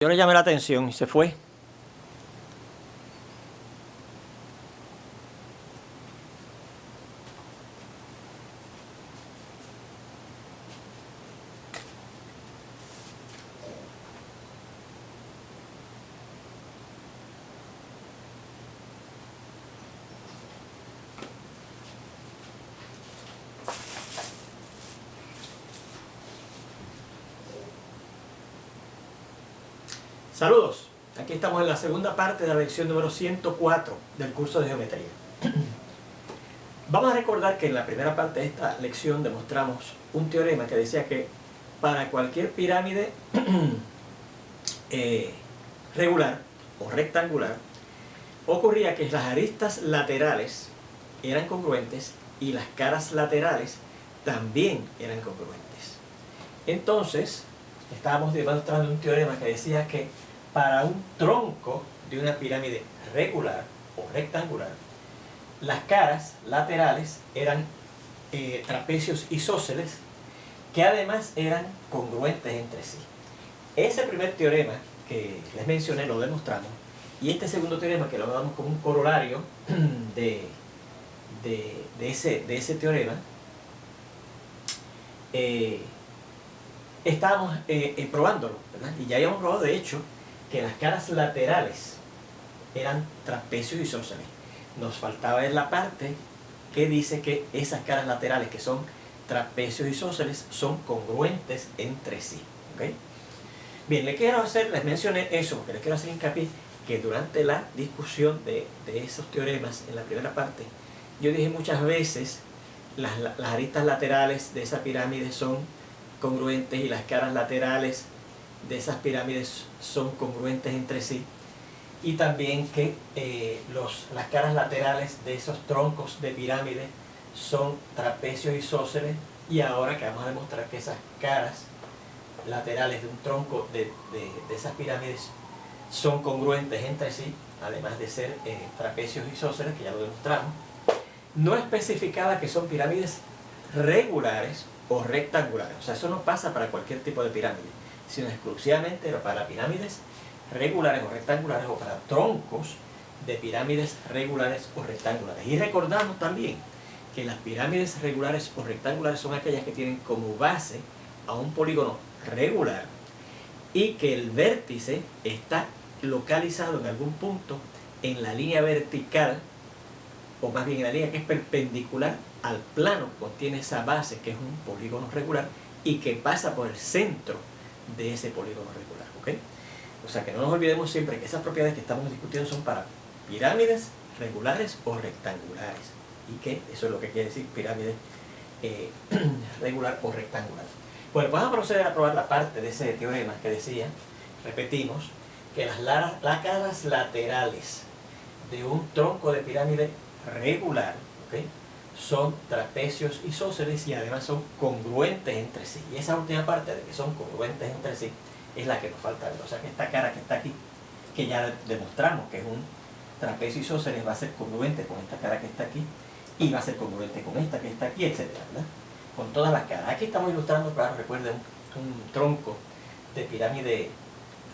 Yo le llamé la atención y se fue. Saludos, aquí estamos en la segunda parte de la lección número 104 del curso de geometría. Vamos a recordar que en la primera parte de esta lección demostramos un teorema que decía que para cualquier pirámide regular o rectangular ocurría que las aristas laterales eran congruentes y las caras laterales también eran congruentes. Entonces, estábamos demostrando un teorema que decía que para un tronco de una pirámide regular o rectangular, las caras laterales eran trapecios isósceles que además eran congruentes entre sí. Ese primer teorema que les mencioné lo demostramos, y este segundo teorema que lo damos como un corolario de ese teorema, estábamos probándolo, ¿verdad? Y ya habíamos probado de hecho que las caras laterales eran trapecios isósceles. Nos faltaba ver la parte que dice que esas caras laterales que son trapecios isósceles son congruentes entre sí, ¿okay? Bien, les mencioné eso porque les quiero hacer hincapié que durante la discusión de esos teoremas en la primera parte, yo dije muchas veces las aristas laterales de esa pirámide son congruentes y las caras laterales de esas pirámides son congruentes entre sí, y también que las caras laterales de esos troncos de pirámide son trapecios isósceles, y ahora que vamos a demostrar que esas caras laterales de un tronco de esas pirámides son congruentes entre sí, además de ser trapecios isósceles, que ya lo demostramos. No especificaba que son pirámides regulares o rectangulares, o sea, eso no pasa para cualquier tipo de pirámide, sino exclusivamente para pirámides regulares o rectangulares, o para troncos de pirámides regulares o rectangulares. Y recordamos también que las pirámides regulares o rectangulares son aquellas que tienen como base a un polígono regular y que el vértice está localizado en algún punto en la línea vertical, o más bien en la línea que es perpendicular al plano que contiene esa base, que es un polígono regular, y que pasa por el centro de ese polígono regular, ¿ok? O sea que no nos olvidemos siempre que esas propiedades que estamos discutiendo son para pirámides regulares o rectangulares, y que eso es lo que quiere decir pirámide regular o rectangular. Bueno, vamos a proceder a probar la parte de ese teorema que decía, repetimos, que las caras laterales de un tronco de pirámide regular, ¿okay?, son trapecios isósceles y además son congruentes entre sí. Y esa última parte de que son congruentes entre sí es la que nos falta ver. O sea que esta cara que está aquí, que ya demostramos que es un trapecio isósceles, va a ser congruente con esta cara que está aquí, y va a ser congruente con esta que está aquí, etcétera, ¿verdad? Con todas las caras. Aquí estamos ilustrando, claro, recuerden, un tronco de pirámide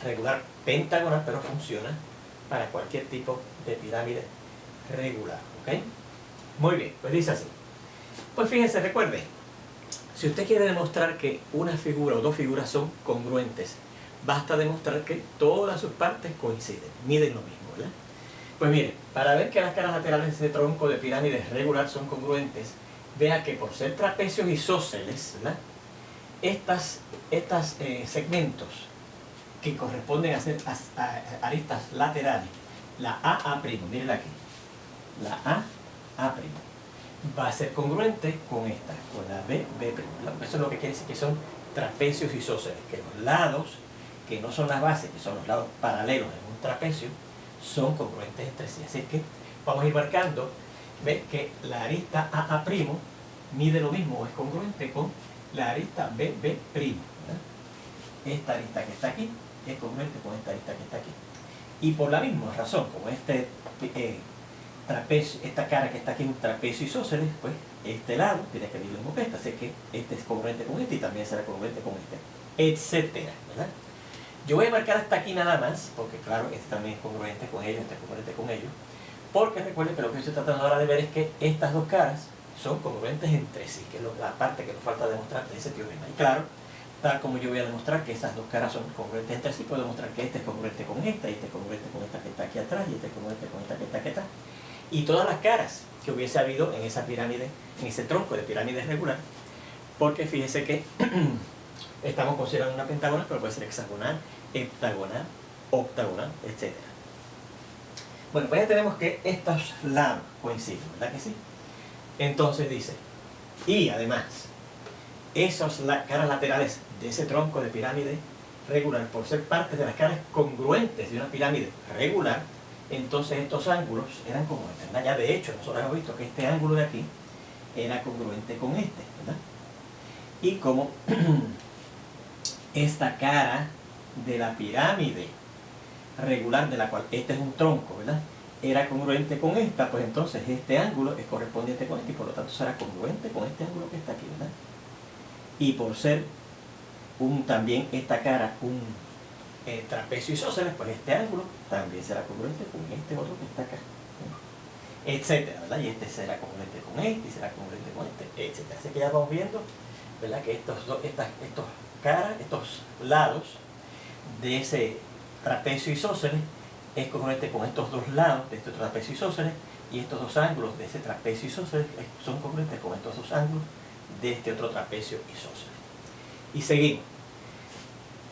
regular pentagonal, pero funciona para cualquier tipo de pirámide regular, ¿ok? Muy bien, pues dice así. Pues fíjense, recuerde, si usted quiere demostrar que una figura o dos figuras son congruentes, basta demostrar que todas sus partes coinciden, miden lo mismo, ¿verdad? Pues mire, para ver que las caras laterales de ese tronco de pirámide regular son congruentes, vea que por ser trapecios isósceles, ¿verdad?, estos segmentos que corresponden a ser aristas laterales, la AA', miren aquí, la AA' va a ser congruente con esta, con la BB'. Eso es lo que quiere decir que son trapecios isósceles, que los lados, que no son las bases, que son los lados paralelos en un trapecio, son congruentes entre sí. Así que vamos a ir marcando, ve que la arista AA' mide lo mismo, o es congruente con la arista BB', ¿verdad? Esta arista que está aquí es congruente con esta arista que está aquí. Y por la misma razón, como trapecio, esta cara que está aquí es un trapecio isósceles, pues este lado tiene que medir lo mismo, así que este es congruente con este y también será congruente con este, etcétera, ¿verdad? Yo voy a marcar hasta aquí nada más, porque claro, este también es congruente con ellos, este es congruente con ellos. Porque recuerden que lo que estoy tratando ahora de ver es que estas dos caras son congruentes entre sí, que es la parte que nos falta demostrar de ese teorema. Y claro, tal como yo voy a demostrar que esas dos caras son congruentes entre sí, puedo demostrar que este es congruente con esta, y este es congruente con esta que está aquí atrás, y este es congruente con esta que está aquí atrás. Y todas las caras que hubiese habido en esa pirámide, en ese tronco de pirámide regular, porque fíjese que estamos considerando una pentágona, pero puede ser hexagonal, heptagonal, octagonal, etc. Bueno, pues ya tenemos que estos lados coinciden, ¿verdad que sí? Entonces dice, y además, esas caras laterales de ese tronco de pirámide regular, por ser parte de las caras congruentes de una pirámide regular, entonces estos ángulos eran congruentes, ¿verdad? Ya de hecho, nosotros hemos visto que este ángulo de aquí era congruente con este, ¿verdad? Y como esta cara de la pirámide regular, de la cual este es un tronco, ¿verdad?, era congruente con esta, pues entonces este ángulo es correspondiente con este y por lo tanto será congruente con este ángulo que está aquí, ¿verdad? Y por ser también esta cara un trapecio isósceles, pues este ángulo también será congruente con este otro que está acá, etcétera, ¿verdad? Y este será congruente con este y será congruente con este, etcétera. Así que ya vamos viendo, ¿verdad?, que estos lados de ese trapecio isósceles es congruente con estos dos lados de este trapecio isósceles, y estos dos ángulos de ese trapecio isósceles son congruentes con estos dos ángulos de este otro trapecio isósceles. Y seguimos.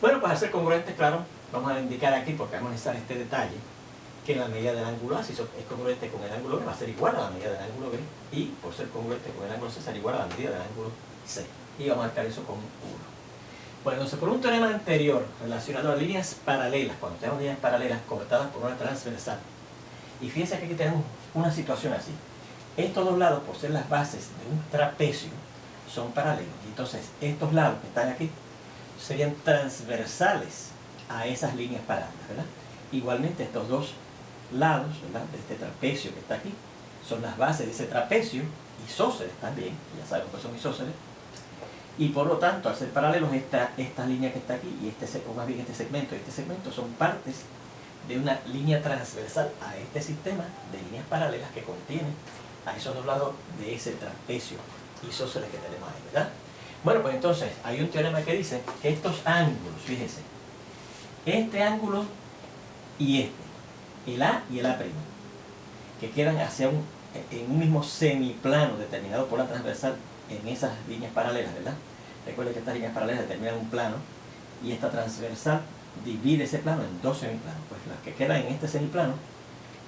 Bueno, pues al ser congruentes, claro, vamos a indicar aquí, porque vamos a necesitar este detalle, que la medida del ángulo A, si es congruente con el ángulo B, va a ser igual a la medida del ángulo B, y por ser congruente con el ángulo C, será igual a la medida del ángulo C. Y vamos a marcar eso con 1. Bueno, entonces por un teorema anterior relacionado a líneas paralelas, cuando tenemos líneas paralelas cortadas por una transversal, y fíjense que aquí tenemos una situación así. Estos dos lados, por ser las bases de un trapecio, son paralelos. Y entonces estos lados que están aquí serían transversales a esas líneas paralelas, ¿verdad? Igualmente estos dos lados, ¿verdad?, de este trapecio que está aquí, son las bases de ese trapecio, isósceles también, ya sabemos que son isósceles, y por lo tanto, al ser paralelos, esta línea que está aquí, y o más bien este segmento y este segmento, son partes de una línea transversal a este sistema de líneas paralelas que contiene a esos dos lados de ese trapecio isósceles que tenemos ahí, ¿verdad? Bueno, pues entonces, hay un teorema que dice que estos ángulos, fíjense, este ángulo y el A y el A', que quedan en un mismo semiplano determinado por la transversal en esas líneas paralelas, ¿verdad? Recuerden que estas líneas paralelas determinan un plano y esta transversal divide ese plano en dos semiplanos. Pues las que quedan en este semiplano,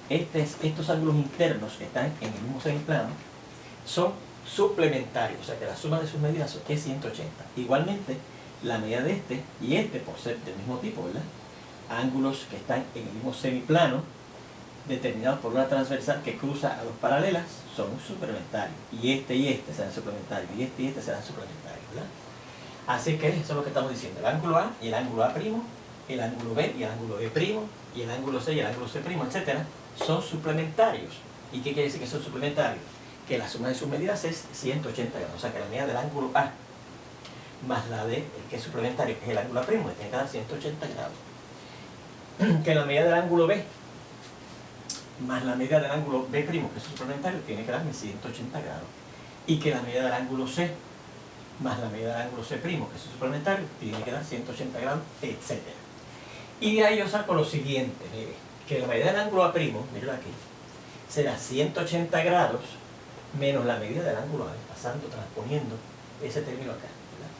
estos ángulos internos que están en el mismo semiplano son suplementarios, o sea que la suma de sus medidas es 180. Igualmente, la medida de este y este, por ser del mismo tipo, ¿verdad?, ángulos que están en el mismo semiplano determinados por una transversal que cruza a dos paralelas, son suplementarios. Y este serán suplementarios. Y este serán suplementarios, ¿verdad? Así que eso es lo que estamos diciendo. El ángulo A y el ángulo A', el ángulo B y el ángulo B', y el ángulo C y el ángulo C', etcétera, son suplementarios. ¿Y qué quiere decir que son suplementarios? Que la suma de sus medidas es 180 grados. O sea que la medida del ángulo A más la de el que es suplementario, que es el ángulo A', le tiene que dar 180 grados. Que la medida del ángulo B más la medida del ángulo B', que es suplementario, tiene que darme 180 grados. Y que la medida del ángulo C más la medida del ángulo C', que es suplementario, tiene que dar 180 grados, etc. Y de ahí yo saco lo siguiente, mire, que la medida del ángulo A', mire aquí, será 180 grados menos la medida del ángulo A, transponiendo ese término acá, ¿verdad?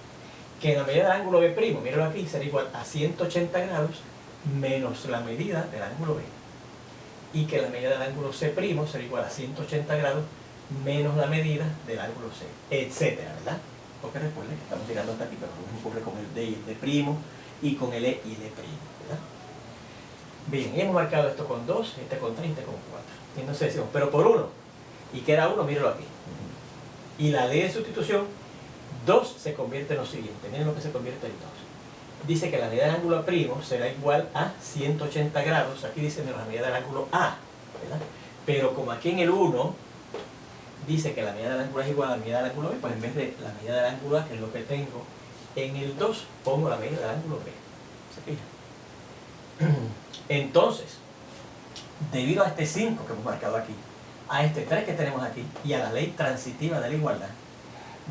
Que la medida del ángulo B', míralo aquí, será igual a 180 grados menos la medida del ángulo B. Y que la medida del ángulo C' será igual a 180 grados menos la medida del ángulo C, etcétera, ¿verdad? Porque recuerden que estamos llegando hasta aquí, pero lo mismo ocurre con el D y el D', y con el E y el E', ¿verdad? Bien, hemos marcado esto con 2, este con 3, este con 4. Entonces decimos, pero por 1, y queda 1, míralo aquí. Y la ley de sustitución, 2 se convierte en lo siguiente, miren lo que se convierte en 2. Dice que la medida del ángulo A' será igual a 180 grados, aquí dice menos la medida del ángulo A, ¿verdad? Pero como aquí en el 1 dice que la medida del ángulo es igual a la medida del ángulo B, pues en vez de la medida del ángulo A, que es lo que tengo, en el 2 pongo la medida del ángulo B. ¿Se fijan? Entonces, debido a este 5 que hemos marcado aquí, a este 3 que tenemos aquí y a la ley transitiva de la igualdad,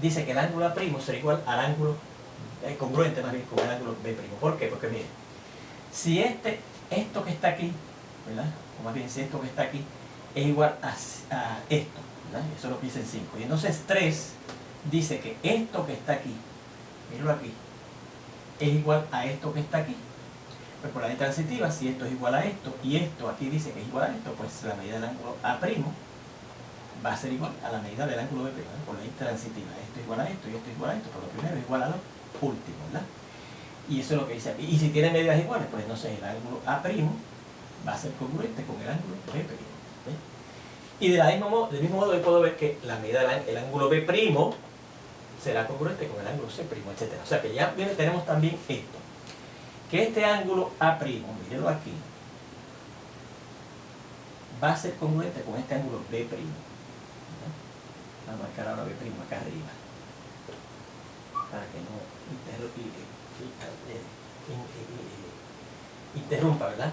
dice que el ángulo A' será igual al ángulo congruente más bien con el ángulo B'. ¿Por qué? Porque miren, si esto que está aquí, ¿verdad? O más bien si esto que está aquí es igual a esto, ¿verdad? Eso es lo que dice el 5. Y entonces 3 dice que esto que está aquí, míralo aquí, es igual a esto que está aquí. Pues por la ley transitiva, si esto es igual a esto y esto aquí dice que es igual a esto, pues la medida del ángulo A' va a ser igual a la medida del ángulo B', ¿verdad? Por la ley transitiva. Esto es igual a esto y esto es igual a esto, por lo primero es igual a lo último, ¿verdad? Y eso es lo que dice aquí. Y si tiene medidas iguales, pues entonces el ángulo A' va a ser congruente con el ángulo B'. ¿Ves? Y del mismo modo yo puedo ver que la medida del ángulo B' será congruente con el ángulo C', etc. O sea que ya tenemos también esto. Que este ángulo A', mírenlo aquí, va a ser congruente con este ángulo B'. Vamos a marcar ahora B' acá arriba, para que no interrumpa, ¿verdad?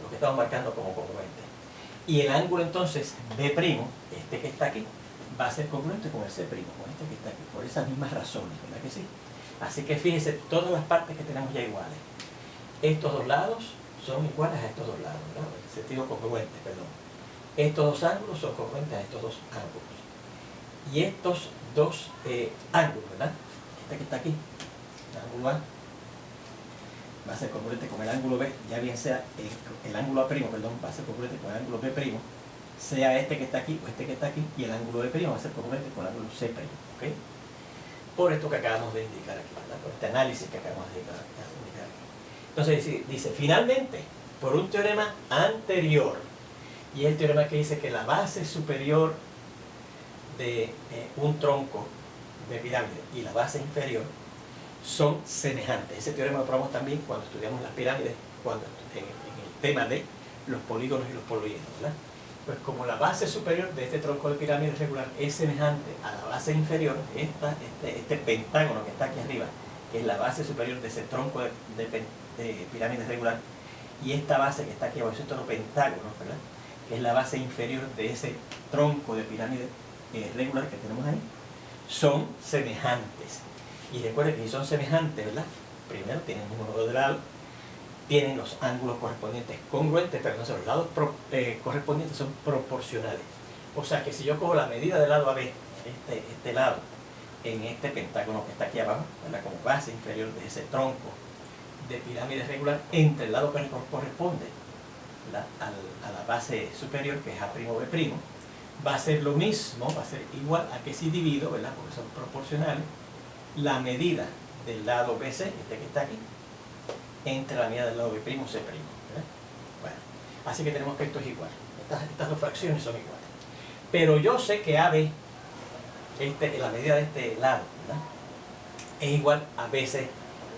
Lo que estamos marcando como congruente. Y el ángulo entonces B', este que está aquí, va a ser congruente con el C', con este que está aquí, por esas mismas razones, ¿verdad que sí? Así que fíjense, todas las partes que tenemos ya iguales. Estos dos lados son iguales a estos dos lados, ¿verdad? En sentido congruente, perdón. Estos dos ángulos son congruentes a estos dos ángulos. Y estos dos ángulos, ¿verdad? Este que está aquí, el ángulo A, va a ser congruente con el ángulo B, ya bien sea el ángulo A', perdón, va a ser congruente con el ángulo B', sea este que está aquí o este que está aquí, y el ángulo B' va a ser congruente con el ángulo C', ¿ok? Por esto que acabamos de indicar aquí, ¿verdad? Por este análisis que acabamos de indicar aquí. Entonces dice, finalmente, por un teorema anterior, y el teorema que dice que la base superior de un tronco de pirámide y la base inferior son semejantes. Ese teorema lo probamos también cuando estudiamos las pirámides, en el tema de los polígonos y los poliedros, ¿verdad? Pues como la base superior de este tronco de pirámide regular es semejante a la base inferior, este pentágono que está aquí arriba, que es la base superior de ese tronco de pirámide regular, y esta base que está aquí abajo, es otro pentágono, ¿verdad? Que es la base inferior de ese tronco de pirámide regular que tenemos ahí, son semejantes. Y recuerden que si son semejantes, ¿verdad? Primero tienen el mismo número de lados, tienen los ángulos correspondientes congruentes, pero no sé, los lados correspondientes son proporcionales. O sea que si yo cojo la medida del lado AB, este lado, en este pentágono que está aquí abajo, ¿verdad? Como base inferior de ese tronco de pirámide regular, entre el lado que corresponde, ¿verdad? A la base superior, que es A' B', va a ser lo mismo, va a ser igual a que si divido, ¿verdad? Porque son proporcionales, la medida del lado BC, este que está aquí, entre la medida del lado B', C', ¿verdad? Bueno, así que tenemos que esto es igual. Estas dos fracciones son iguales. Pero yo sé que AB, la medida de este lado, ¿verdad? Es igual a BC,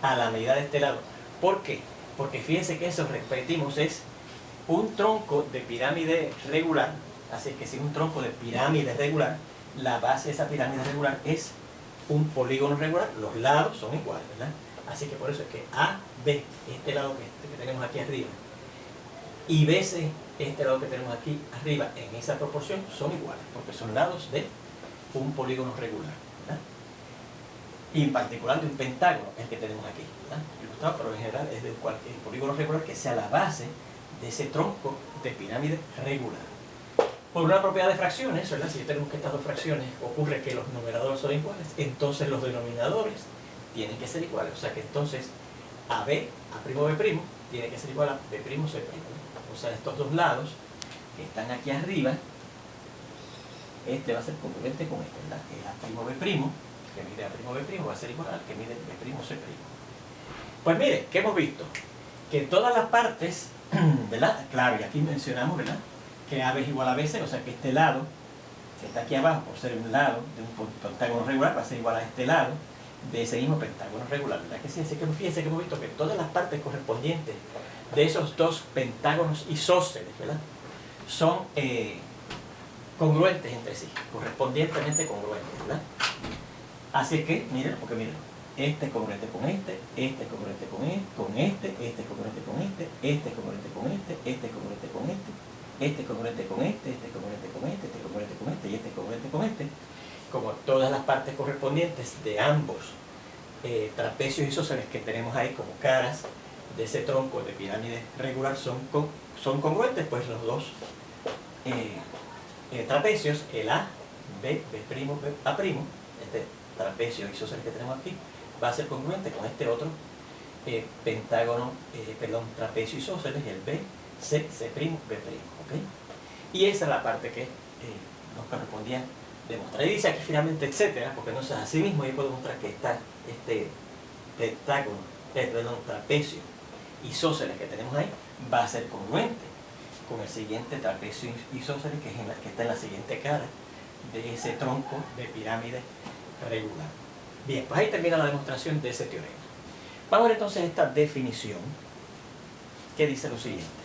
a la medida de este lado. ¿Por qué? Porque fíjense que eso, repetimos, es un tronco de pirámide regular. Así que si es un tronco de pirámide regular, la base de esa pirámide regular es un polígono regular, los lados son iguales, ¿verdad? Así que por eso es que AB, este lado que tenemos aquí arriba, y BC, este lado que tenemos aquí arriba, en esa proporción, son iguales, porque son lados de un polígono regular, ¿verdad? Y en particular de un pentágono, el que tenemos aquí, ¿verdad? Ilustrado, pero en general es de cualquier polígono regular que sea la base de ese tronco de pirámide regular. Por una propiedad de fracciones, ¿verdad? Si tenemos que estas dos fracciones ocurre que los numeradores son iguales, entonces los denominadores tienen que ser iguales. O sea que entonces AB, A'B', tiene que ser igual a B', C'. O sea, estos dos lados que están aquí arriba, este va a ser congruente con este, ¿verdad? El A'B', que mide A'B', va a ser igual al que mide B', C'. Pues mire, ¿qué hemos visto? Que todas las partes, ¿verdad? Claro, y aquí mencionamos, ¿verdad? Que AB es igual a BC, o sea que este lado, que está aquí abajo, por ser un lado de un pentágono regular, va a ser igual a este lado de ese mismo pentágono regular, ¿verdad que sí? Así que fíjense que hemos visto que todas las partes correspondientes de esos dos pentágonos isósceles, ¿verdad? Son congruentes entre sí, correspondientemente congruentes, ¿verdad? Así que, miren, porque miren, este es congruente con este, este es congruente con este, este es congruente con este, este es congruente con este, este es congruente con este, este es congruente con este, este es congruente con este, este es congruente con este y este es congruente con este. Como todas las partes correspondientes de ambos trapecios isósceles que tenemos ahí como caras de ese tronco de pirámide regular son congruentes, pues los dos trapecios, el A, B, B', B, A', este trapecio isósceles que tenemos aquí, va a ser congruente con este otro trapecio isósceles, el B, C, C', B', ¿ok? Y esa es la parte que nos correspondía demostrar. Y dice aquí finalmente, etcétera, porque no es así mismo, yo puedo mostrar que este trapecio isósceles que tenemos ahí va a ser congruente con el siguiente trapecio isósceles que está en la siguiente cara de ese tronco de pirámide regular. Bien, pues ahí termina la demostración de ese teorema. Vamos a ver entonces esta definición que dice lo siguiente.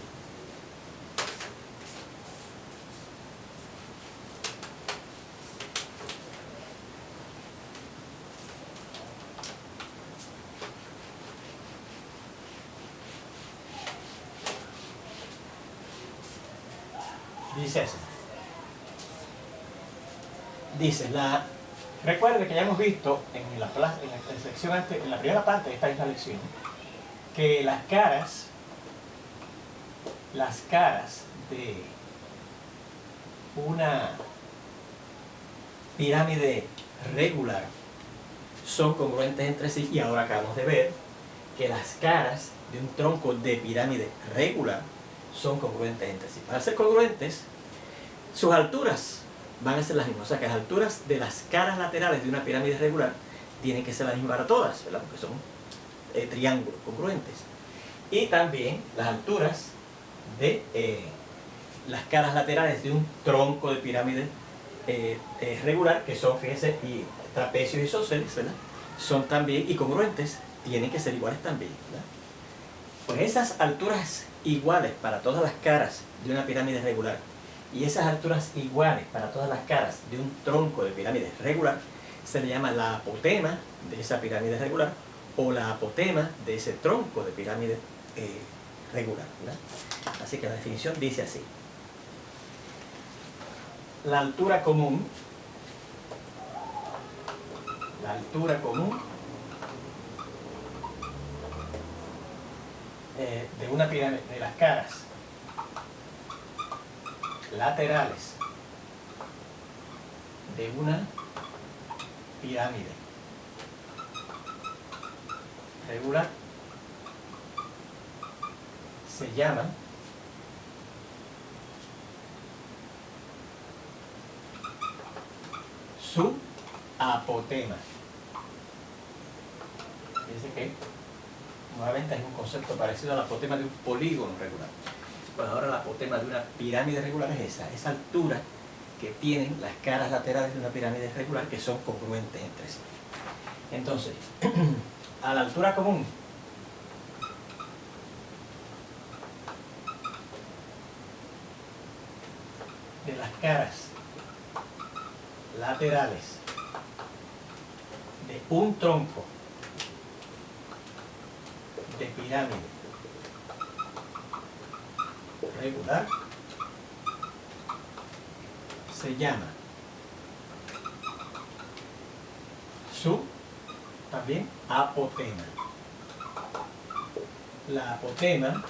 Dice así. Dice, recuerde que ya hemos visto en la sección antes, en la primera parte de esta misma lección, que las caras de una pirámide regular son congruentes entre sí, y ahora acabamos de ver que las caras de un tronco de pirámide regular son congruentes entre sí. Para ser congruentes, sus alturas van a ser las mismas. O sea que las alturas de las caras laterales de una pirámide regular tienen que ser las mismas para todas, ¿verdad? Porque son triángulos congruentes. Y también las alturas de las caras laterales de un tronco de pirámide regular, que son, fíjense, y trapecios isósceles, ¿verdad? Son también, y congruentes, tienen que ser iguales también, ¿verdad? Pues esas alturas iguales para todas las caras de una pirámide regular y esas alturas iguales para todas las caras de un tronco de pirámide regular se le llama la apotema de esa pirámide regular o la apotema de ese tronco de pirámide regular, ¿verdad? Así que la definición dice así: la altura común de una pirámide, de las caras laterales de una pirámide regular se llama su apotema. Fíjense que nuevamente es un concepto parecido al apotema de un polígono regular. Bueno, ahora la apotema de una pirámide regular es esa altura que tienen las caras laterales de una pirámide regular que son congruentes entre sí. Entonces, a la altura común de las caras laterales de un tronco de pirámide regular se llama su también apotema. La apotema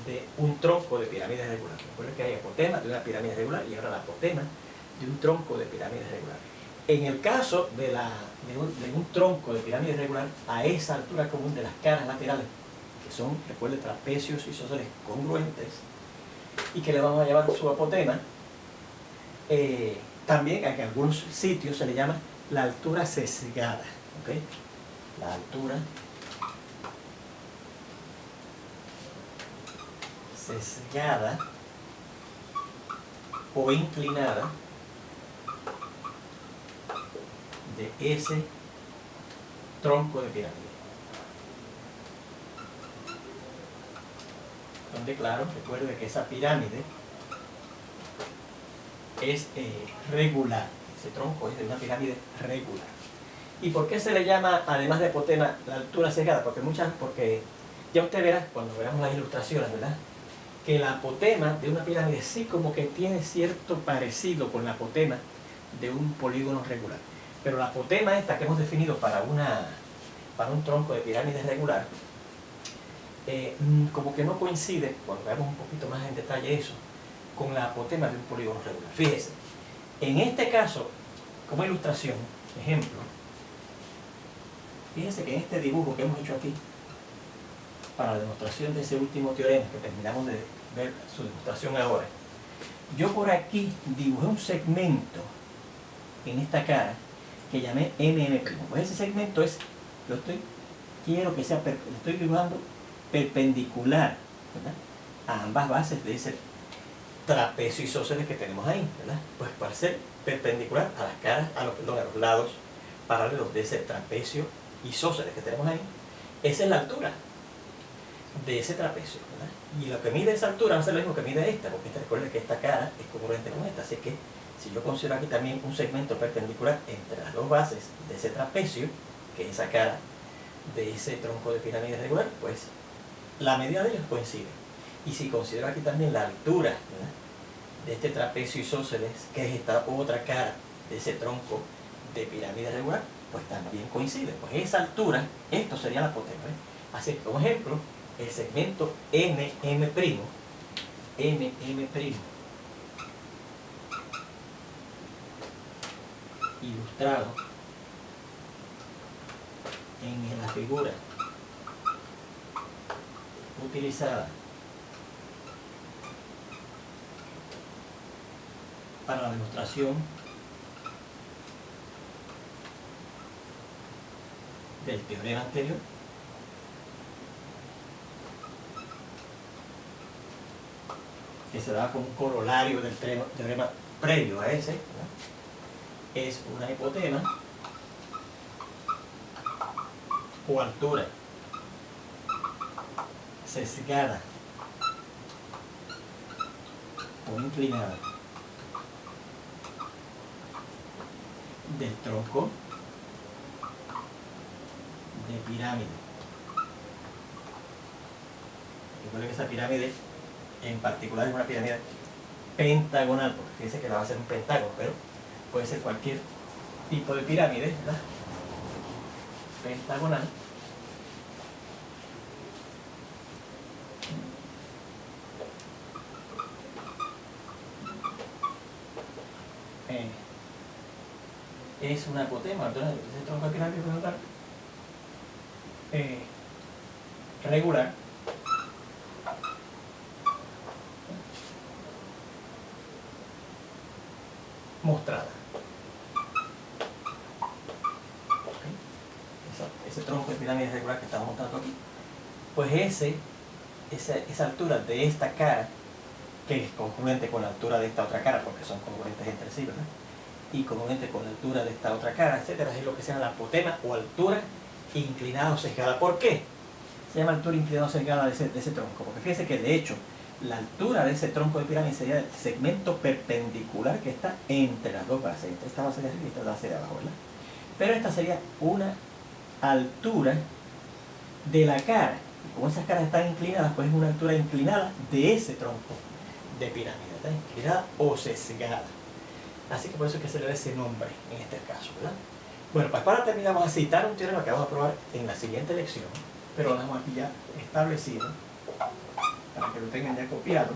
de un tronco de pirámide regular. Recuerden que hay apotema de una pirámide regular y ahora la apotema de un tronco de pirámide regular. En el caso de un tronco de pirámide regular, a esa altura común de las caras laterales, que son, recuerden, trapecios isósceles congruentes, y que le vamos a llamar su apotema, también en algunos sitios se le llama la altura sesgada, ¿ok? La altura sesgada o inclinada de ese tronco de pirámide. Donde, claro, recuerde que esa pirámide es regular, ese tronco es de una pirámide regular. ¿Y por qué se le llama, además de apotema, la altura sesgada? Porque ya usted verá, cuando veamos las ilustraciones, ¿verdad?, que la apotema de una pirámide sí como que tiene cierto parecido con la apotema de un polígono regular. Pero la apotema esta que hemos definido para un tronco de pirámide regular, como que no coincide, cuando veamos un poquito más en detalle eso, con la apotema de un polígono regular. Fíjese, en este caso, como ilustración, ejemplo, fíjese que en este dibujo que hemos hecho aquí, para la demostración de ese último teorema que terminamos de ver su demostración ahora, yo por aquí dibujé un segmento en esta cara que llamé MM'. Pues ese segmento quiero que sea, lo estoy dibujando perpendicular, ¿verdad?, a ambas bases de ese trapecio isósceles que tenemos ahí, ¿verdad? Pues para ser perpendicular a las caras, a los lados paralelos de ese trapecio isósceles que tenemos ahí, esa es la altura de ese trapecio, ¿verdad? Y lo que mide esa altura va a ser lo mismo que mide esta, porque recuerden que esta cara es congruente con esta, así que si yo considero aquí también un segmento perpendicular entre las dos bases de ese trapecio, que es esa cara de ese tronco de pirámide regular, pues la medida de ellos coincide. Y si considero aquí también la altura, ¿verdad?, de este trapecio isósceles, que es esta otra cara de ese tronco de pirámide regular, pues también coincide. Pues esa altura, esto sería la apotema, ¿eh? Así que como ejemplo, el segmento MM', ilustrado en la figura utilizada para la demostración del teorema anterior, que se da como un corolario del teorema previo a ese, ¿verdad?, es una hipotema o altura sesgada o inclinada del tronco de pirámide. Recuerden que esa pirámide en particular es una pirámide pentagonal, porque fíjense que la va a ser un pentágono, pero puede ser cualquier tipo de pirámide, ¿verdad?, pentagonal, es una apotema, entonces ese tronco de pirámide regular, mostrada. Ese tronco de pirámide regular que estamos mostrando aquí, pues esa altura de esta cara, que es congruente con la altura de esta otra cara, porque son congruentes entre sí, ¿verdad?, y congruente con la altura de esta otra cara, etcétera, es lo que se llama la apotema o altura inclinada o sesgada. ¿Por qué se llama altura inclinada o sesgada de ese tronco? Porque fíjense que de hecho la altura de ese tronco de pirámide sería el segmento perpendicular que está entre las dos bases, entre esta base de arriba y esta base de abajo, ¿verdad? Pero esta sería una altura de la cara, y como esas caras están inclinadas, pues es una altura inclinada de ese tronco de pirámide, ¿verdad?, inclinada o sesgada. Así que por eso es que se le da ese nombre en este caso, ¿verdad? Bueno, pues para terminar vamos a citar un teorema que vamos a probar en la siguiente lección, pero lo dejamos aquí ya establecido para que lo tengan ya copiado.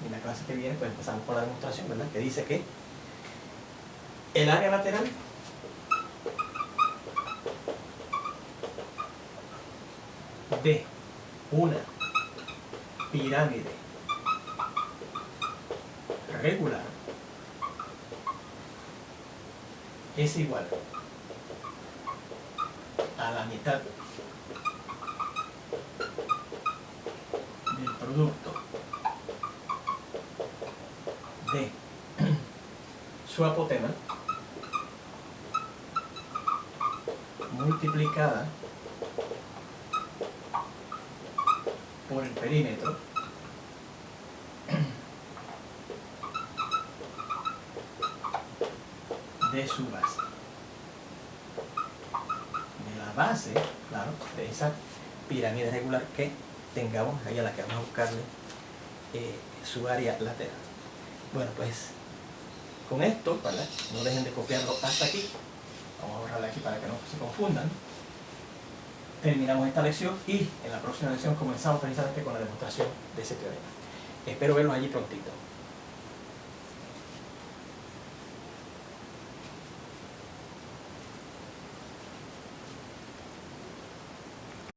En la clase que viene pues empezamos con la demostración, ¿verdad?, que dice que el área lateral de una pirámide regular es igual a la mitad del producto de su apotema multiplicada por el perímetro de de su base. De la base, claro, de esa pirámide regular que tengamos ahí, a la que vamos a buscarle su área lateral. Bueno, pues con esto, ¿verdad? No dejen de copiarlo hasta aquí. Vamos a borrarle aquí para que no se confundan. Terminamos esta lección y en la próxima lección comenzamos precisamente con la demostración de ese teorema. Espero verlos allí prontito.